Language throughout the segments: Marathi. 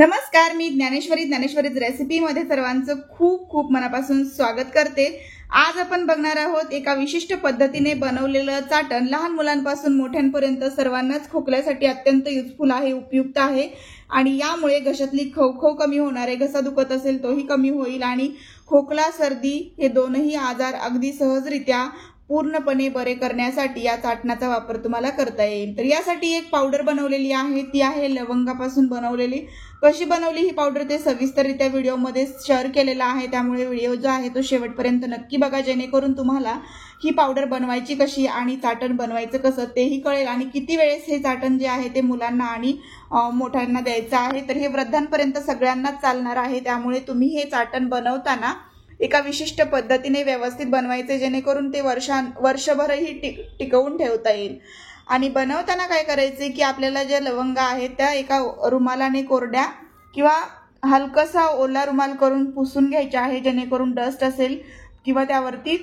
नमस्कार, मी ज्ञानेश्वरीच रेसिपीमध्ये सर्वांचं खूप खूप मनापासून स्वागत करते। आज आपण बघणार आहोत एका विशिष्ट पद्धतीने बनवलेलं चाटण। लहान मुलांपासून मोठ्यांपर्यंत सर्वांनाच खोकल्यासाठी अत्यंत युजफुल आहे, उपयुक्त आहे आणि यामुळे घशातली खवखव कमी होणार आहे। घसा दुखत असेल तोही कमी होईल आणि खोकला सर्दी हे दोनही आजार अगदी सहजरित्या पूर्णपणे बरे करण्यासाठी या चाटणाचा वापर तुम्हाला करता येईल। तर यासाठी एक पावडर बनवलेली आहे, ती आहे लवंगापासून बनवलेली। कशी बनवली ही पावडर ते सविस्तररित्या व्हिडिओमध्ये शेअर केलेला आहे, त्यामुळे व्हिडिओ जो आहे तो शेवटपर्यंत नक्की बघा, जेणेकरून तुम्हाला ही पावडर बनवायची कशी आणि चाटण बनवायचं कसं तेही कळेल आणि किती वेळेस हे चाटण जे आहे ते मुलांना आणि मोठ्यांना द्यायचं आहे। तर हे वृद्धांपर्यंत सगळ्यांनाच चालणार आहे, त्यामुळे तुम्ही हे चाटण बनवताना एका विशिष्ट पद्धतीने व्यवस्थित बनवायचे, जेणेकरून ते वर्षभरही टिकवून ठेवता येईल। आणि बनवताना काय करायचे की आपल्याला ज्या लवंगा आहेत त्या एका रुमालाने कोरड्या किंवा हलकासा ओला रुमाल करून पुसून घ्यायच्या आहे, जेणेकरून डस्ट असेल किंवा त्यावरती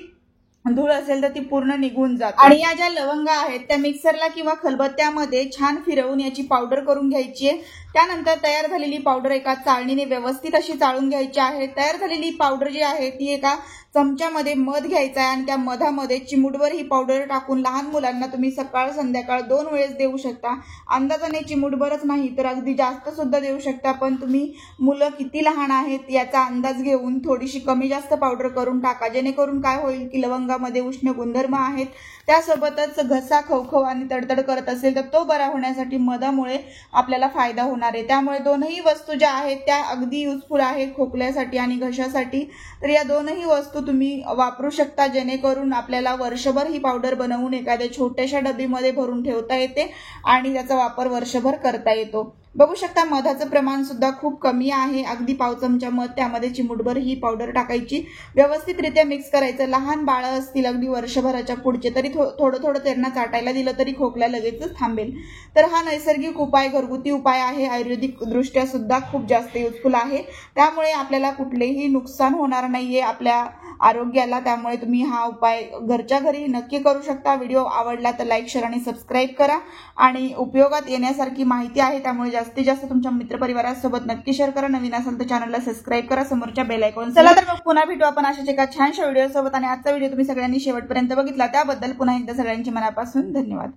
धूळ असेल तर ती पूर्ण निघून जाते। आणि या ज्या लवंगा आहेत त्या मिक्सरला किंवा खलबत्त्यामध्ये छान फिरवून याची पावडर करून घ्यायची आहे। त्यानंतर तयार झालेली पावडर एका चाळणीने व्यवस्थित अशी चाळून घ्यायची आहे। तयार झालेली पावडर जी आहे ती एका चमच्यामध्ये मध घ्यायचा आहे आणि त्या मधामध्ये चिमूटभर ही पावडर टाकून लहान मुलांना तुम्ही सकाळ संध्याकाळ 2 वेळेस देऊ शकता। अंदाजाने चिमूटभरच नाही तर अगदी जास्त सुद्धा देऊ शकता, पण तुम्ही मुलं किती लहान आहेत याचा अंदाज घेऊन थोडीशी कमी जास्त पावडर करून टाका, जेणेकरून काय होईल की लवंगामध्ये उष्ण गुणधर्म आहेत, त्यासोबतच घसा खवखव आणि तडतड करत असेल तर तो बरा होण्यासाठी मधामुळे आपल्याला फायदा होणार आहे। त्यामुळे दोनही वस्तू ज्या आहेत त्या अगदी युजफुल आहेत खोकल्यासाठी आणि घशासाठी। तर या दोनही वस्तू तुम्ही वापरू शकता, जेणेकरून आपल्याला वर्षभर ही पावडर बनवून एखाद्या छोट्याशा डबीमध्ये भरून ठेवता येते आणि त्याचा वापर वर्षभर करता येतो। बघू शकता मधाचं प्रमाण सुद्धा खूप कमी आहे, अगदी पाव चमचा मध, त्यामध्ये चिमूटभर ही पावडर टाकायची, व्यवस्थितरित्या मिक्स करायचं। लहान बाळं असतील अगदी वर्षभराच्या पुढचे तरी थोडं थोडं त्यांना चाटायला दिलं तरी खोकला लगेचच थांबेल। तर हा नैसर्गिक उपाय, घरगुती उपाय आहे, आयुर्वेदिक दृष्ट्या सुद्धा खूप जास्त युजफुल आहे, त्यामुळे आपल्याला कुठलेही नुकसान होणार नाहीये आपल्या आरोग्याला। त्यामुळे तुम्ही हा उपाय घरच्या घरी नक्की करू शकता। व्हिडिओ आवडला तर लाईक, शेअर आणि सबस्क्राईब करा आणि उपयोगात येण्यासारखी माहिती आहे, त्यामुळे जास्तीत जास्त तुमच्या मित्रपरिवारासोबत नक्की शेअर करा। नवीन असेल तर चॅनलला सबस्क्राईब करा, समोरच्या बेल आयकॉन। चला तर मग पुन्हा भेटू आपण अशाच एका छानशा व्हिडिओ सोबत। आणि आजचा व्हिडिओ तुम्ही सगळ्यांनी शेवटपर्यंत बघितला त्याबद्दल पुन्हा एकदा सगळ्यांचे मनापासून धन्यवाद।